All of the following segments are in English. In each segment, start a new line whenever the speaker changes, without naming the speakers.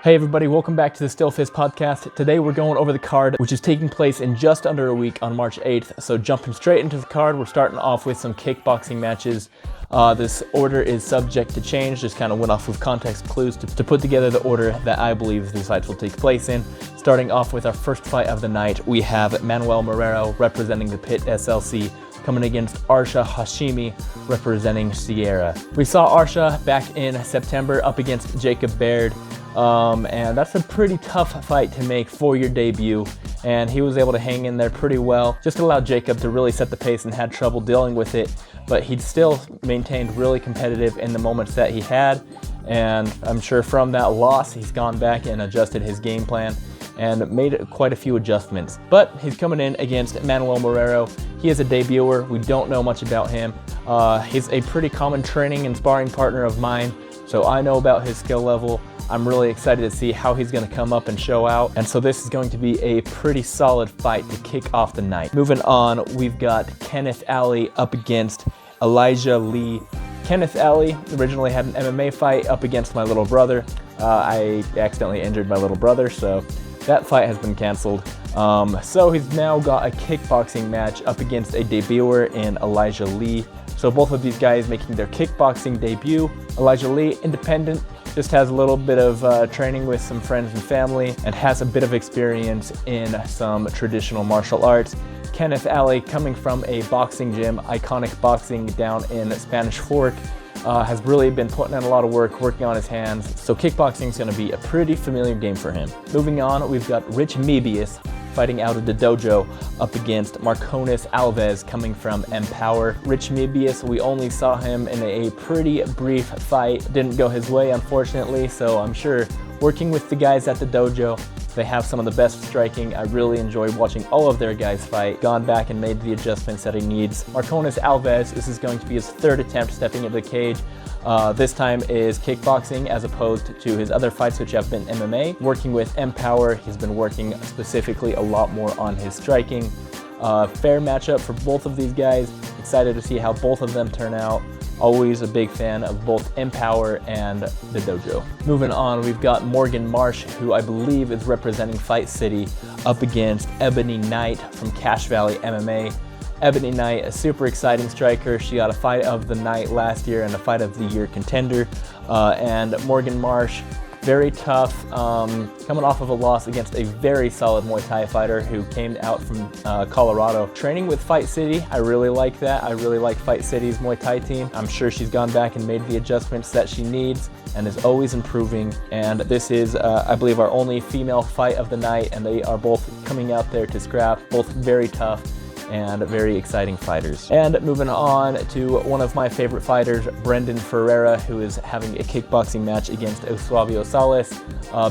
Hey everybody, welcome back to the Steelfist podcast. Today we're going over the card, which is taking place in just under a week on March 8th. So jumping straight into the card, we're starting off with some kickboxing matches. This order is subject to change, just kind of went off with context clues to put together the order that I believe these fights will take place in. Starting off with our first fight of the night, we have Manuel Marrero representing the Pit SLC coming against Arsha Hashimi representing Sierra. We saw Arsha back in September up against Jacob Baird. And that's a pretty tough fight to make for your debut, and he was able to hang in there pretty well. Just allowed Jacob to really set the pace and had trouble dealing with it, but he still maintained really competitive in the moments that he had, and I'm sure from that loss he's gone back and adjusted his game plan and made quite a few adjustments. But he's coming in against Manuel Marrero. He is a debuter. We don't know much about him. He's a pretty common training and sparring partner of mine, so I know about his skill level. I'm really excited to see how he's going to come up and show out. And so this is going to be a pretty solid fight to kick off the night. Moving on, we've got Kenneth Ali up against Elijah Lee. Kenneth Ali originally had an MMA fight up against my little brother. I accidentally injured my little brother, so that fight has been canceled. So he's now got a kickboxing match up against a debuter in Elijah Lee. So both of these guys making their kickboxing debut. Elijah Lee, independent, just has a little bit of training with some friends and family and has a bit of experience in some traditional martial arts. Kenneth Ali, coming from a boxing gym, Iconic Boxing down in Spanish Fork, has really been putting in a lot of work, working on his hands. So kickboxing is going to be a pretty familiar game for him. Moving on, we've got Rich Mebius fighting out of the dojo up against Marconis Alves coming from Empower. Rich Mebius, we only saw him in a pretty brief fight. Didn't go his way, unfortunately, so I'm sure working with the guys at the dojo, they have some of the best striking. I really enjoyed watching all of their guys fight. Gone back and made the adjustments that he needs. Marconis Alves, this is going to be his third attempt stepping into the cage. This time is kickboxing as opposed to his other fights, which have been MMA. Working with Empower, he's been working specifically a lot more on his striking. Fair matchup for both of these guys. Excited to see how both of them turn out. Always a big fan of both Empower and the dojo. Moving on, we've got Morgan Marsh, who I believe is representing Fight City, up against Ebony Knight from Cache Valley MMA. Ebony Knight, a super exciting striker. She got a fight of the night last year and a fight of the year contender. And Morgan Marsh, very tough, coming off of a loss against a very solid Muay Thai fighter who came out from Colorado. Training with Fight City, I really like that. I really like Fight City's Muay Thai team. I'm sure she's gone back and made the adjustments that she needs and is always improving. And this is, I believe, our only female fight of the night, and they are both coming out there to scrap, both very tough and very exciting fighters. And moving on to one of my favorite fighters, Brendan Ferreira, who is having a kickboxing match against Eusebio Salas.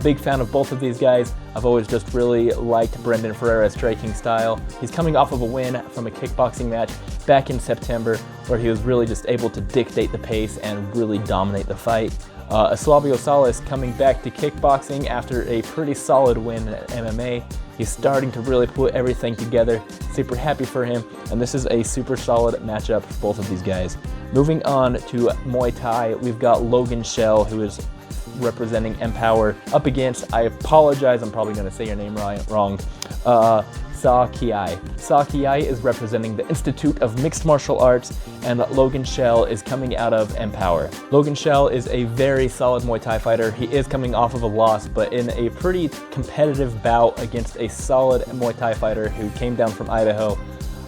Big fan of both of these guys. I've always just really liked Brendan Ferreira's striking style. He's coming off of a win from a kickboxing match back in September, where he was really just able to dictate the pace and really dominate the fight. Eusebio Salas coming back to kickboxing after a pretty solid win at MMA. He's starting to really put everything together. Super happy for him, and this is a super solid matchup for both of these guys. Moving on to Muay Thai, we've got Logan Shell, who is representing Empower, up against, I apologize, I'm probably going to say your name wrong, Sa Kiai. Sa Kiai is representing the Institute of Mixed Martial Arts, and Logan Shell is coming out of Empower. Logan Shell is a very solid Muay Thai fighter. He is coming off of a loss, but in a pretty competitive bout against a solid Muay Thai fighter who came down from Idaho.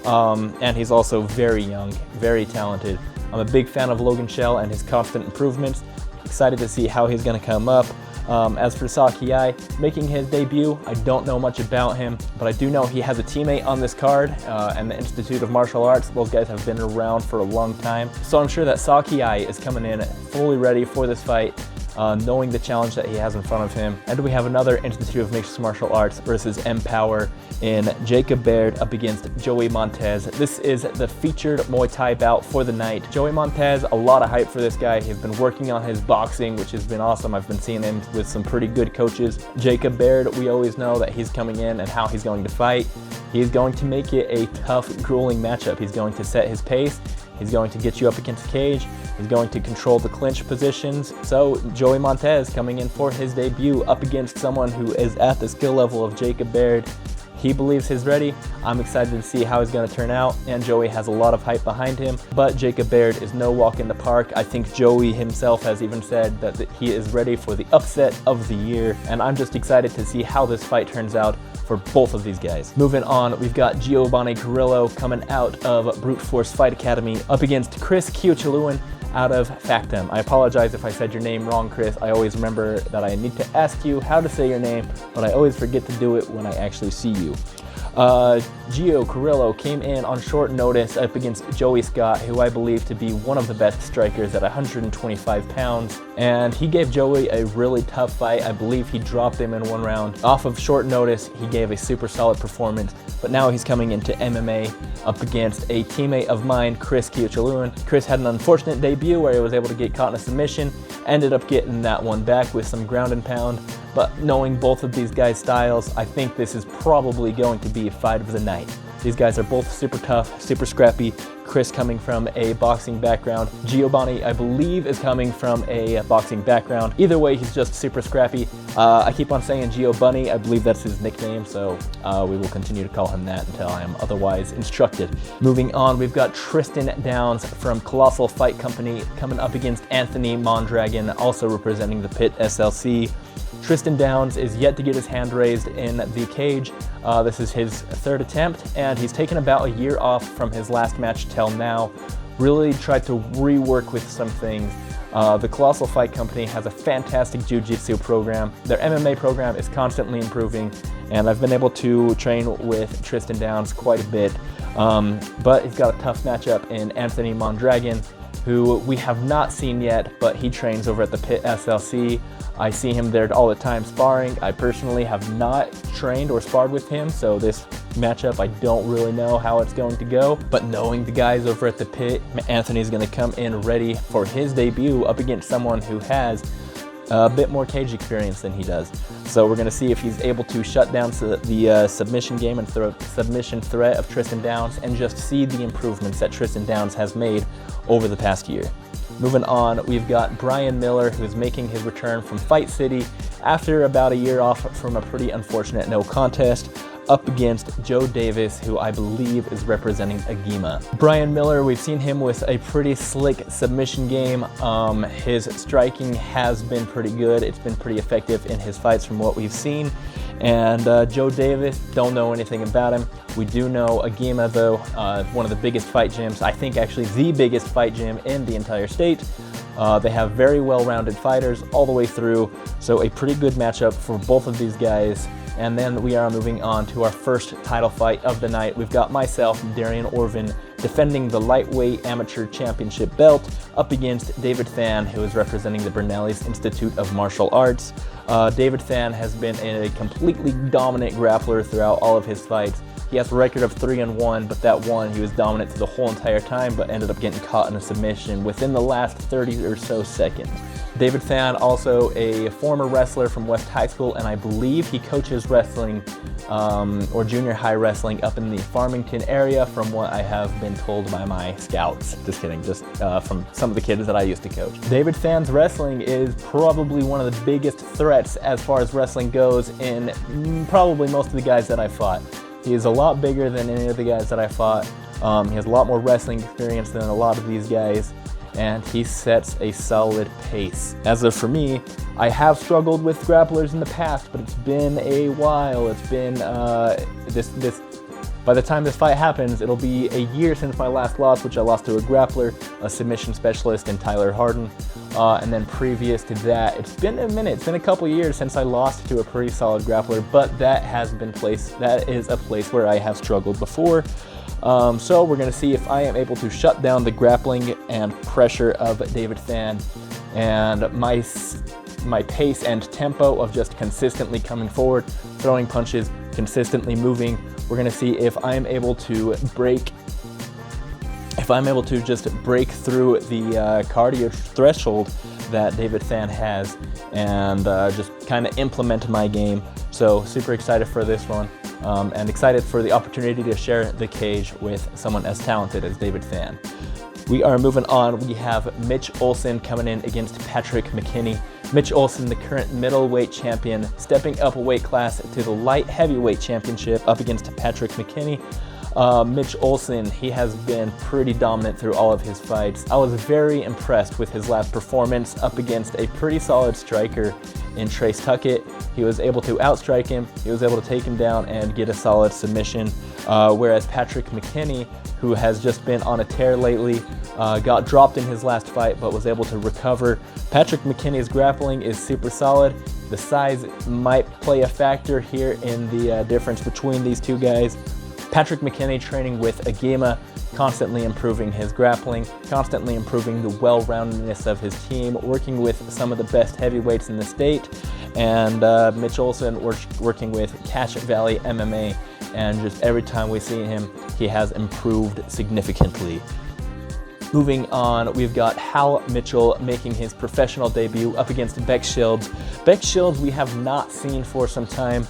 And he's also very young, very talented. I'm a big fan of Logan Shell and his constant improvements. Excited to see how he's going to come up. As for Sa Kiai, making his debut, I don't know much about him, but I do know he has a teammate on this card, and the Institute of Martial Arts. Those guys have been around for a long time. So I'm sure that Sa Kiai is coming in fully ready for this fight, knowing the challenge that he has in front of him. And we have another Institute of Mixed Martial Arts versus Empower in Jacob Baird up against Joey Montez. This is the featured Muay Thai bout for the night. Joey Montez, a lot of hype for this guy. He's been working on his boxing, which has been awesome. I've been seeing him with some pretty good coaches. Jacob Baird, we always know that he's coming in and how he's going to fight. He's going to make it a tough, grueling matchup. He's going to set his pace. He's going to get you up against the cage, He's going to control the clinch positions. So Joey Montez coming in for his debut up against someone who is at the skill level of Jacob Baird. He believes he's ready. I'm excited to see how he's going to turn out, and Joey has a lot of hype behind him, but Jacob Baird is no walk in the park. I think Joey himself has even said that he is ready for the upset of the year, and I'm just excited to see how this fight turns out for both of these guys. Moving on, we've got Giovanni Carrillo coming out of Brute Force Fight Academy up against Chris Kiochaluan out of Factum. I apologize if I said your name wrong, Chris. I always remember that I need to ask you how to say your name, but I always forget to do it when I actually see you. Gio Carrillo came in on short notice up against Joey Scott, who I believe to be one of the best strikers at 125 pounds, and he gave Joey a really tough fight. I believe he dropped him in one round. Off of short notice, he gave a super solid performance, but now he's coming into MMA up against a teammate of mine, Chris Kiochaluan. Chris had an unfortunate debut where he was able to get caught in a submission, ended up getting that one back with some ground and pound. But knowing both of these guys' styles, I think this is probably going to be a fight of the night. These guys are both super tough, super scrappy. Chris coming from a boxing background. Giovanni, I believe, is coming from a boxing background. Either way, he's just super scrappy. I keep on saying Giovanni. I believe that's his nickname, so we will continue to call him that until I am otherwise instructed. Moving on, we've got Tristan Downs from Colossal Fight Company coming up against Anthony Mondragon, also representing the Pit SLC. Tristan Downs is yet to get his hand raised in the cage. This is his third attempt, and he's taken about a year off from his last match till now. Really tried to rework with some things. The Colossal Fight Company has a fantastic jiu-jitsu program. Their MMA program is constantly improving, and I've been able to train with Tristan Downs quite a bit. But he's got a tough matchup in Anthony Mondragon, who we have not seen yet, but he trains over at the Pit SLC. I see him there all the time sparring. I personally have not trained or sparred with him, so this matchup, I don't really know how it's going to go. But knowing the guys over at the Pit, Anthony's going to come in ready for his debut up against someone who has a bit more cage experience than he does. So we're going to see if he's able to shut down the submission game and submission threat of Tristan Downs, and just see the improvements that Tristan Downs has made over the past year. Moving on, we've got Brian Miller, who's making his return from Fight City after about a year off from a pretty unfortunate no contest, up against Joe Davis, who I believe is representing Agima. Brian Miller, we've seen him with a pretty slick submission game. His striking has been pretty good. It's been pretty effective in his fights from what we've seen. And Joe Davis, don't know anything about him. We do know Agima, though, one of the biggest fight gyms, I think actually the biggest fight gym in the entire state. They have very well-rounded fighters all the way through, so a pretty good matchup for both of these guys. And then we are moving on to our first title fight of the night. We've got myself, Darian Orvin, defending the lightweight amateur championship belt up against David Than, who is representing the Bernales Institute of Martial Arts. David Than has been a completely dominant grappler throughout all of his fights. He has a record of 3-1, but that one, he was dominant through the whole entire time, but ended up getting caught in a submission within the last 30 or so seconds. David Than, also a former wrestler from West High School, and I believe he coaches wrestling or junior high wrestling up in the Farmington area, from what I have been told by my scouts. Just kidding, just from some of the kids that I used to coach. David Than's wrestling is probably one of the biggest threats as far as wrestling goes in probably most of the guys that I fought. He is a lot bigger than any of the guys that I fought. He has a lot more wrestling experience than a lot of these guys, and he sets a solid pace. As of for me, I have struggled with grapplers in the past, but it's been a while. It's been by the time this fight happens, it'll be a year since my last loss, which I lost to a grappler, a submission specialist in Tyler Harden. And then previous to that, it's been a minute. It's been a couple years since I lost to a pretty solid grappler, but that is a place where I have struggled before. So we're going to see if I am able to shut down the grappling and pressure of David Than, and my pace and tempo of just consistently coming forward, throwing punches, consistently moving. We're going to see if I'm able to just break through the cardio threshold that David Than has, and just kind of implement my game. So super excited for this one, and excited for the opportunity to share the cage with someone as talented as David Than. We are moving on. We have Mitch Olson coming in against Patrick McKinney. Mitch Olson, the current middleweight champion, stepping up a weight class to the light heavyweight championship up against Patrick McKinney. Mitch Olson, he has been pretty dominant through all of his fights. I was very impressed with his last performance up against a pretty solid striker in Trace Tuckett. He was able to outstrike him, he was able to take him down and get a solid submission, whereas Patrick McKinney, who has just been on a tear lately, got dropped in his last fight but was able to recover. Patrick McKinney's grappling is super solid. The size might play a factor here in the difference between these two guys. Patrick McKinney training with Agema, constantly improving his grappling, constantly improving the well-roundedness of his team, working with some of the best heavyweights in the state, and Mitch Olson working with Cache Valley MMA, and just every time we see him, he has improved significantly. Moving on, we've got Hal Mitchell making his professional debut up against Beck Shields. Beck Shields we have not seen for some time.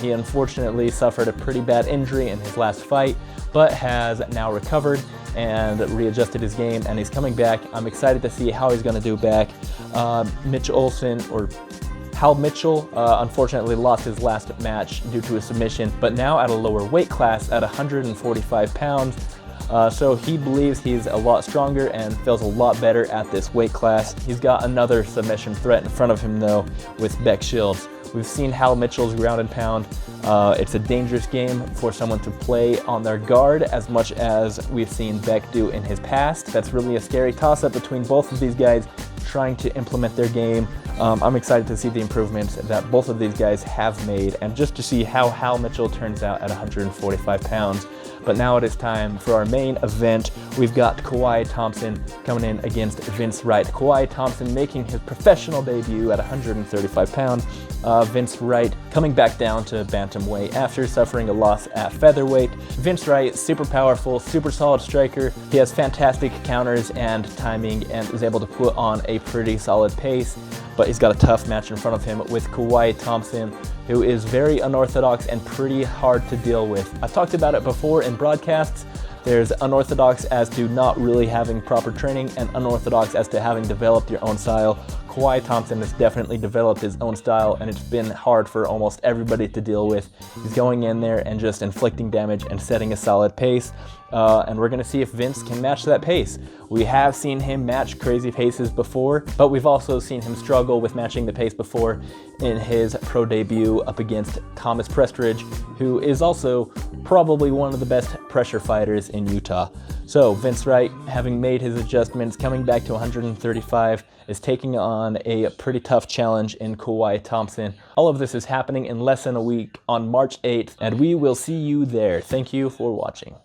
He unfortunately suffered a pretty bad injury in his last fight, but has now recovered and readjusted his game, and he's coming back. I'm excited to see how he's going to do back. Mitch Olson, or Hal Mitchell, unfortunately lost his last match due to a submission, but now at a lower weight class at 145 pounds. So he believes he's a lot stronger and feels a lot better at this weight class. He's got another submission threat in front of him though with Beck Shields. We've seen Hal Mitchell's ground and pound. It's a dangerous game for someone to play on their guard as much as we've seen Beck do in his past. That's really a scary toss-up between both of these guys trying to implement their game. I'm excited to see the improvements that both of these guys have made and just to see how Hal Mitchell turns out at 145 pounds. But now it is time for our main event. We've got Kawhi Thompson coming in against Vince Wright. Kawhi Thompson making his professional debut at 135 pounds. Vince Wright coming back down to bantamweight after suffering a loss at featherweight. Vince Wright, super powerful, super solid striker. He has fantastic counters and timing and is able to put on a pretty solid pace. But he's got a tough match in front of him with Kawhi Thompson, who is very unorthodox and pretty hard to deal with. I've talked about it before in broadcasts. There's unorthodox as to not really having proper training and unorthodox as to having developed your own style. Kawhi Thompson has definitely developed his own style and it's been hard for almost everybody to deal with. He's going in there and just inflicting damage and setting a solid pace. And we're going to see if Vince can match that pace. We have seen him match crazy paces before, but we've also seen him struggle with matching the pace before in his pro debut up against Thomas Prestridge, who is also probably one of the best pressure fighters in Utah. So Vince Wright, having made his adjustments, coming back to 135, is taking on a pretty tough challenge in Kawhi Thompson. All of this is happening in less than a week on March 8th, and we will see you there. Thank you for watching.